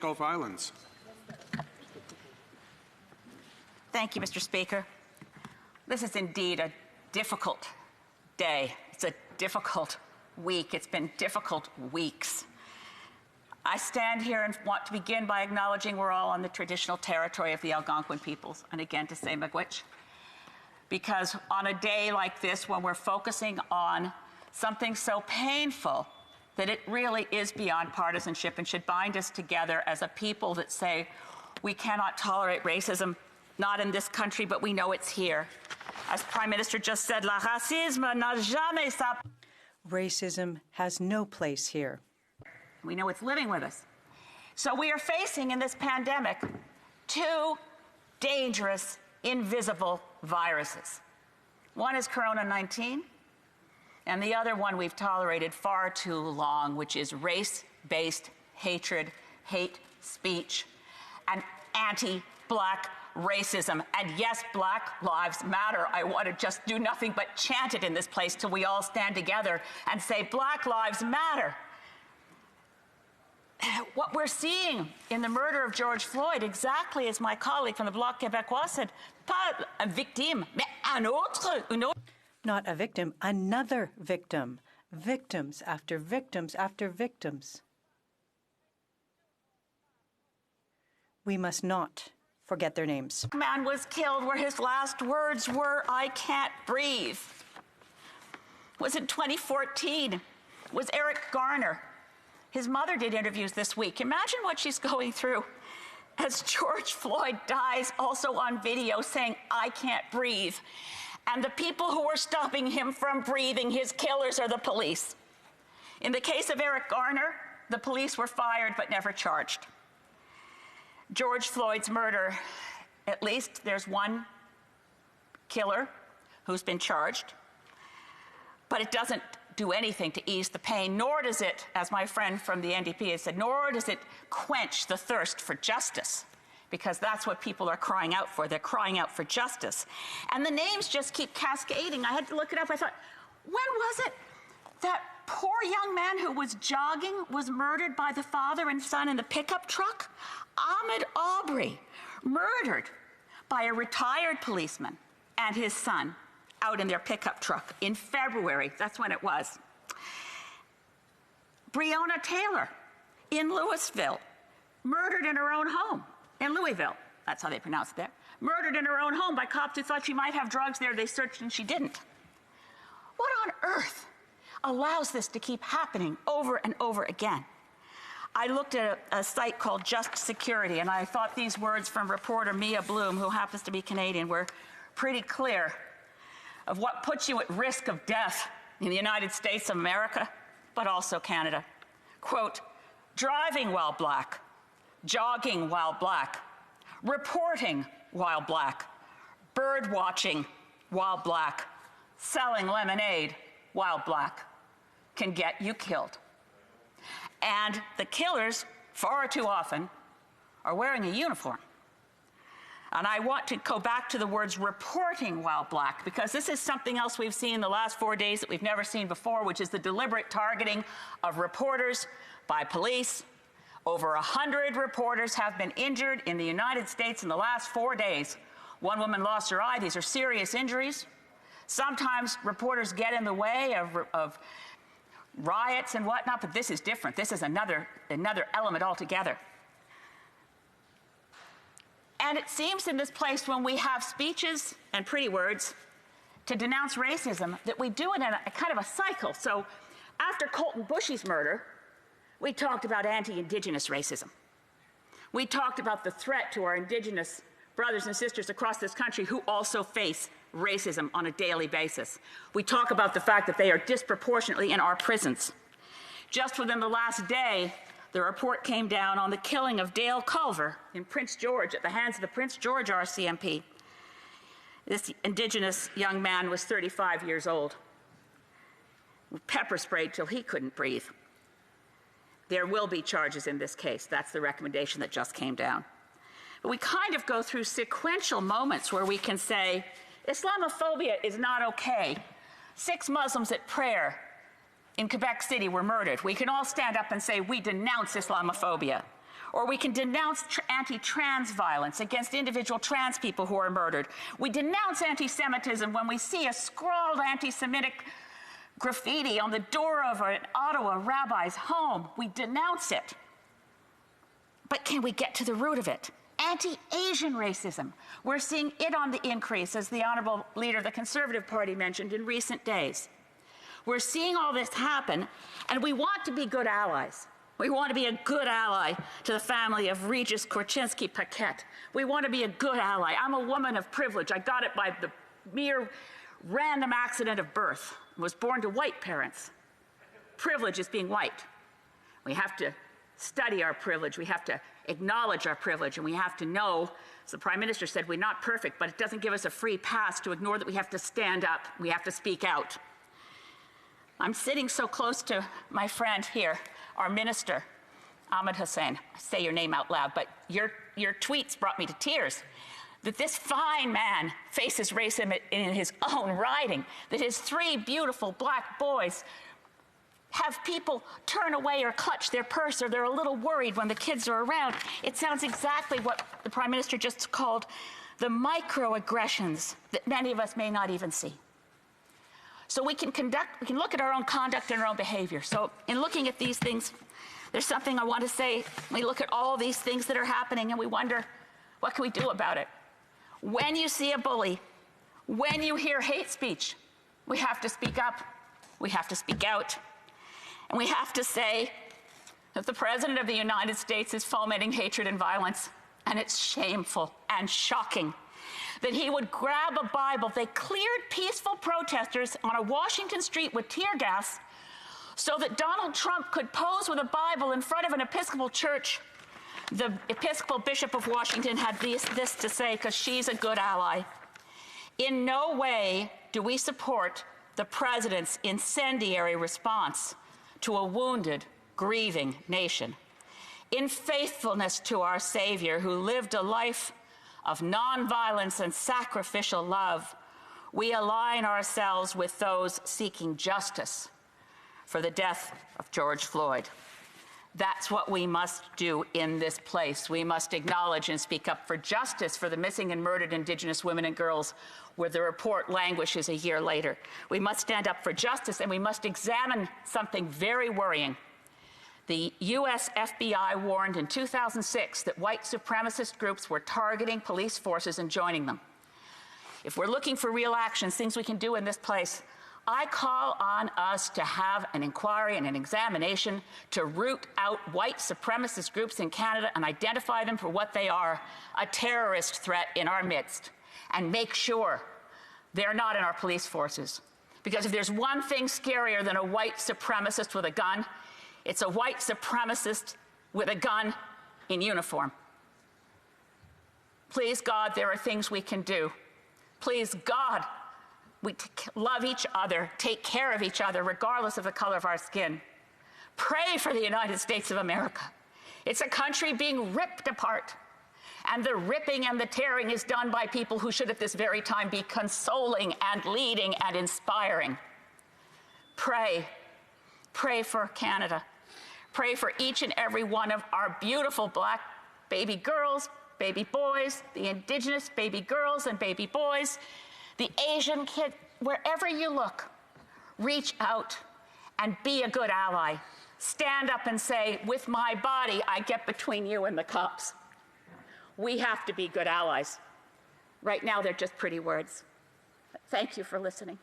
Gulf Islands. Thank you, Mr. Speaker. This is indeed a difficult day. It's a difficult week. It's been difficult weeks. I stand here and want to begin by acknowledging we're all on the traditional territory of the Algonquin peoples, and again to say miigwech. Because on a day like this, when we're focusing on something so painful, that it really is beyond partisanship and should bind us together as a people that say we cannot tolerate racism, not in this country, but we know it's here. As Prime Minister just said, la racisme n'a jamais sa... Racism has no place here. We know it's living with us. So we are facing in this pandemic two dangerous, invisible viruses. One is Corona-19, and the other one we've tolerated far too long, which is race-based hatred, hate speech, and anti-Black racism. And yes, Black Lives Matter. I want to just do nothing but chant it in this place till we all stand together and say, Black Lives Matter. What we're seeing in the murder of George Floyd, exactly as my colleague from the Bloc Québécois said, pas un victime, mais un autre, une autre. Not a victim, another victim. Victims after victims after victims. We must not forget their names. A man was killed where his last words were, I can't breathe. It was in 2014. It was Eric Garner. His mother did interviews this week. Imagine what she's going through as George Floyd dies, also on video, saying, I can't breathe. And the people who are stopping him from breathing, his killers, are the police. In the case of Eric Garner, the police were fired but never charged. George Floyd's murder, at least there's one killer who's been charged, but it doesn't do anything to ease the pain, nor does it, as my friend from the NDP has said, nor does it quench the thirst for justice, because that's what people are crying out for. They're crying out for justice. And the names just keep cascading. I had to look it up. I thought, when was it that poor young man who was jogging was murdered by the father and son in the pickup truck? Ahmaud Arbery, murdered by a retired policeman and his son out in their pickup truck in February. That's when it was. Breonna Taylor in Louisville, murdered in her own home. In Louisville, that's how they pronounce it there. Murdered in her own home by cops who thought she might have drugs there. They searched and she didn't. What on earth allows this to keep happening over and over again? I looked at a site called Just Security, and I thought these words from reporter Mia Bloom, who happens to be Canadian, were pretty clear of what puts you at risk of death in the United States of America, but also Canada. Quote, driving while Black, jogging while Black, reporting while Black, bird watching while Black, selling lemonade while Black can get you killed. And the killers, far too often, are wearing a uniform. And I want to go back to the words reporting while Black, because this is something else we've seen in the last 4 days that we've never seen before, which is the deliberate targeting of reporters by police. Over 100 reporters have been injured in the United States in the last 4 days. One woman lost her eye. These are serious injuries. Sometimes reporters get in the way of riots and whatnot, but this is different. This is another element altogether. And it seems in this place, when we have speeches and pretty words to denounce racism, that we do it in a kind of a cycle. So after Colton Bushey's murder, we talked about anti-Indigenous racism. We talked about the threat to our Indigenous brothers and sisters across this country who also face racism on a daily basis. We talk about the fact that they are disproportionately in our prisons. Just within the last day, the report came down on the killing of Dale Culver in Prince George at the hands of the Prince George RCMP. This Indigenous young man was 35 years old, pepper sprayed till he couldn't breathe. There will be charges in this case. That's the recommendation that just came down. But we kind of go through sequential moments where we can say, Islamophobia is not okay. 6 Muslims at prayer in Quebec City were murdered. We can all stand up and say, we denounce Islamophobia. Or we can denounce anti-trans violence against individual trans people who are murdered. We denounce anti-Semitism when we see a scrawled anti-Semitic graffiti on the door of an Ottawa rabbi's home. We denounce it. But can we get to the root of it? Anti-Asian racism. We're seeing it on the increase, as the Honourable Leader of the Conservative Party mentioned in recent days. We're seeing all this happen, and we want to be good allies. We want to be a good ally to the family of Regis Korchinski-Paquette. We want to be a good ally. I'm a woman of privilege. I got it by the mere random accident of birth. I was born to white parents. Privilege is being white. We have to study our privilege. We have to acknowledge our privilege, and we have to know, as the Prime Minister said, we're not perfect, but it doesn't give us a free pass to ignore that we have to stand up. We have to speak out. I'm sitting so close to my friend here, our minister, Ahmed Hussein. I say your name out loud, but your tweets brought me to tears. That this fine man faces racism in his own writing, that his 3 beautiful black boys have people turn away or clutch their purse, or they're a little worried when the kids are around. It sounds exactly what the Prime Minister just called the microaggressions that many of us may not even see. So we can look at our own conduct and our own behavior. So in looking at these things, there's something I want to say. We look at all these things that are happening and we wonder, what can we do about it? When you see a bully, when you hear hate speech, we have to speak up, we have to speak out, and we have to say that the President of the United States is fomenting hatred and violence, and it's shameful and shocking that he would grab a Bible. They cleared peaceful protesters on a Washington street with tear gas so that Donald Trump could pose with a Bible in front of an Episcopal church. The Episcopal Bishop of Washington had this to say, because she's a good ally. In no way do we support the President's incendiary response to a wounded, grieving nation. In faithfulness to our Savior, who lived a life of nonviolence and sacrificial love, we align ourselves with those seeking justice for the death of George Floyd. That's what we must do in this place. We must acknowledge and speak up for justice for the missing and murdered Indigenous women and girls, where the report languishes a year later. We must stand up for justice, and we must examine something very worrying. The US FBI warned in 2006 that white supremacist groups were targeting police forces and joining them. If we're looking for real actions, things we can do in this place, I call on us to have an inquiry and an examination to root out white supremacist groups in Canada and identify them for what they are, a terrorist threat in our midst, and make sure they're not in our police forces. Because if there's one thing scarier than a white supremacist with a gun, it's a white supremacist with a gun in uniform. Please, God, there are things we can do. Please, God, we love each other, take care of each other, regardless of the color of our skin. Pray for the United States of America. It's a country being ripped apart. And the ripping and the tearing is done by people who should at this very time be consoling and leading and inspiring. Pray. Pray for Canada. Pray for each and every one of our beautiful black baby girls, baby boys, the Indigenous baby girls and baby boys, the Asian kid, wherever you look, reach out and be a good ally. Stand up and say, with my body, I get between you and the cops. We have to be good allies. Right now, they're just pretty words. Thank you for listening.